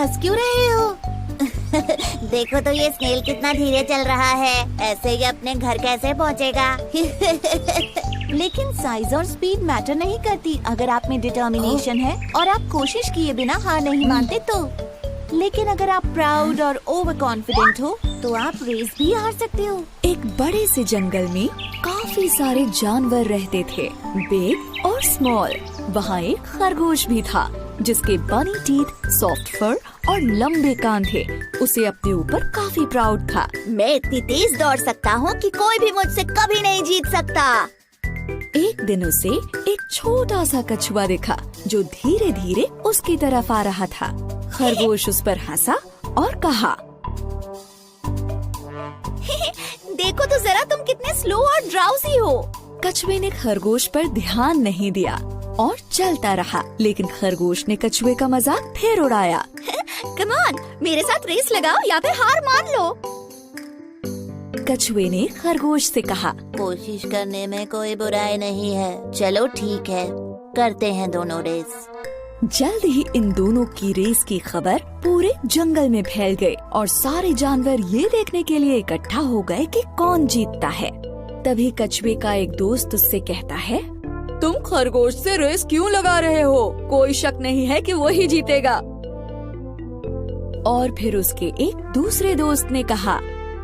हंस क्यों रहे हो? देखो तो ये स्नेल कितना धीरे चल रहा है, ऐसे ही अपने घर कैसे पहुँचेगा? लेकिन साइज और स्पीड मैटर नहीं करती अगर आप में डिटर्मिनेशन है और आप कोशिश किए बिना हार नहीं मानते तो। लेकिन अगर आप प्राउड और ओवर कॉन्फिडेंट हो तो आप रेस भी हार सकते हो। एक बड़े से जंगल में काफी सारे जानवर रहते थे, बिग और स्मॉल। वहाँ एक खरगोश भी था जिसके बनी टीथ, सॉफ्ट फर और लंबे कान थे। उसे अपने ऊपर काफी प्राउड था। मैं इतनी तेज दौड़ सकता हूँ कि कोई भी मुझसे कभी नहीं जीत सकता। एक दिन उसे एक छोटा सा कछुआ दिखा जो धीरे धीरे उसकी तरफ आ रहा था। खरगोश उस पर हंसा और कहा, देखो तो जरा तुम कितने स्लो और ड्राउजी हो। कछुए ने खरगोश पर ध्यान नहीं दिया और चलता रहा, लेकिन खरगोश ने कछुए का मजाक फिर उड़ाया। कम ऑन, मेरे साथ रेस लगाओ या फिर हार मान लो। कछुए ने खरगोश से कहा, कोशिश करने में कोई बुराई नहीं है, चलो ठीक है, करते हैं दोनों रेस। जल्द ही इन दोनों की रेस की खबर पूरे जंगल में फैल गई और सारे जानवर ये देखने के लिए इकट्ठा हो गए कि कौन जीतता है। तभी कछुए का एक दोस्त उससे कहता है, तुम खरगोश से रेस क्यों लगा रहे हो? कोई शक नहीं है कि वही जीतेगा। और फिर उसके एक दूसरे दोस्त ने कहा,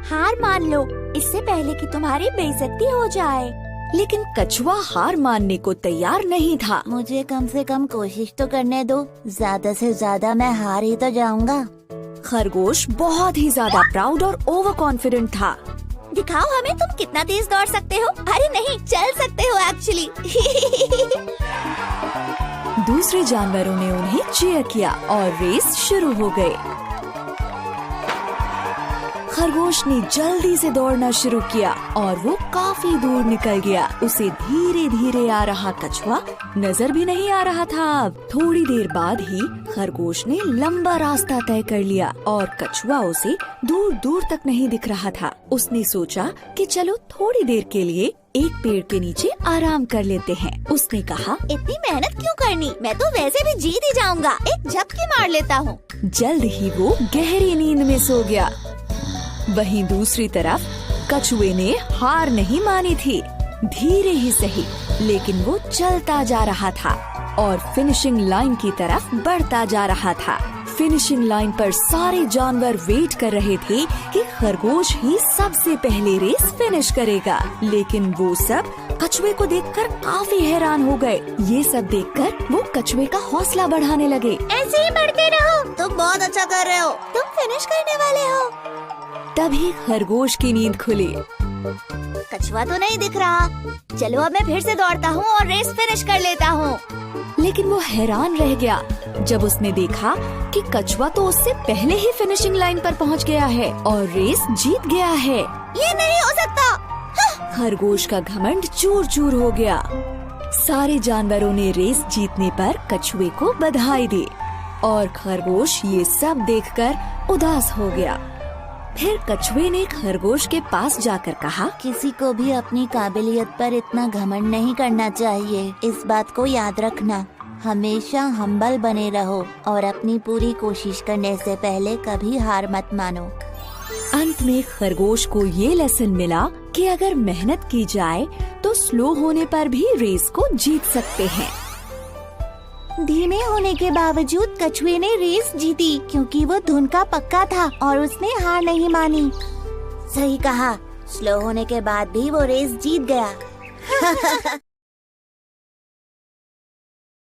हार मान लो, इससे पहले कि तुम्हारी बेइज्जती हो जाए। लेकिन कछुआ हार मानने को तैयार नहीं था। मुझे कम से कम कोशिश तो करने दो, ज्यादा से ज्यादा मैं हार ही तो जाऊंगा। खरगोश बहुत ही ज्यादा प्राउड और ओवर कॉन्फिडेंट था। दिखाओ हमें तुम कितना तेज दौड़ सकते हो। अरे नहीं, चल सकते हो एक्चुअली। दूसरे जानवरों ने उन्हें चीयर किया और रेस शुरू हो गई। खरगोश ने जल्दी से दौड़ना शुरू किया और वो काफी दूर निकल गया। उसे धीरे धीरे आ रहा कछुआ नजर भी नहीं आ रहा था। अब थोड़ी देर बाद ही खरगोश ने लंबा रास्ता तय कर लिया और कछुआ उसे दूर दूर तक नहीं दिख रहा था। उसने सोचा कि चलो थोड़ी देर के लिए एक पेड़ के नीचे आराम कर लेते हैं। उसने कहा, इतनी मेहनत क्यों करनी, मैं तो वैसे भी जीत ही जाऊंगा, एक झपकी मार लेता हूँ। जल्द ही वो गहरी नींद में सो गया। वहीं दूसरी तरफ कछुए ने हार नहीं मानी थी। धीरे ही सही, लेकिन वो चलता जा रहा था और फिनिशिंग लाइन की तरफ बढ़ता जा रहा था। फिनिशिंग लाइन पर सारे जानवर वेट कर रहे थे कि खरगोश ही सबसे पहले रेस फिनिश करेगा। लेकिन वो सब कछुए को देखकर काफी हैरान हो गए। ये सब देखकर वो कछुए का हौसला बढ़ाने लगे। ऐसे ही बढ़ते रहो, तुम बहुत अच्छा कर रहे हो, तुम फिनिश करने वाले हो। तभी खरगोश की नींद खुली। कछुआ तो नहीं दिख रहा, चलो अब मैं फिर से दौड़ता हूँ और रेस फिनिश कर लेता हूँ। लेकिन वो हैरान रह गया जब उसने देखा कि कछुआ तो उससे पहले ही फिनिशिंग लाइन पर पहुँच गया है और रेस जीत गया है। ये नहीं हो सकता। खरगोश का घमंड चूर चूर हो गया। सारे जानवरों ने रेस जीतने पर कछुए को बधाई दी और खरगोश ये सब देखकर उदास हो गया। फिर कछुए ने खरगोश के पास जाकर कहा, किसी को भी अपनी काबिलियत पर इतना घमंड नहीं करना चाहिए। इस बात को याद रखना, हमेशा हम्बल बने रहो और अपनी पूरी कोशिश करने से पहले कभी हार मत मानो। अंत में खरगोश को ये लेसन मिला कि अगर मेहनत की जाए तो स्लो होने पर भी रेस को जीत सकते हैं। धीमे होने के बावजूद कछुए ने रेस जीती क्योंकि वो धुन का पक्का था और उसने हार नहीं मानी। सही कहा, स्लो होने के बाद भी वो रेस जीत गया।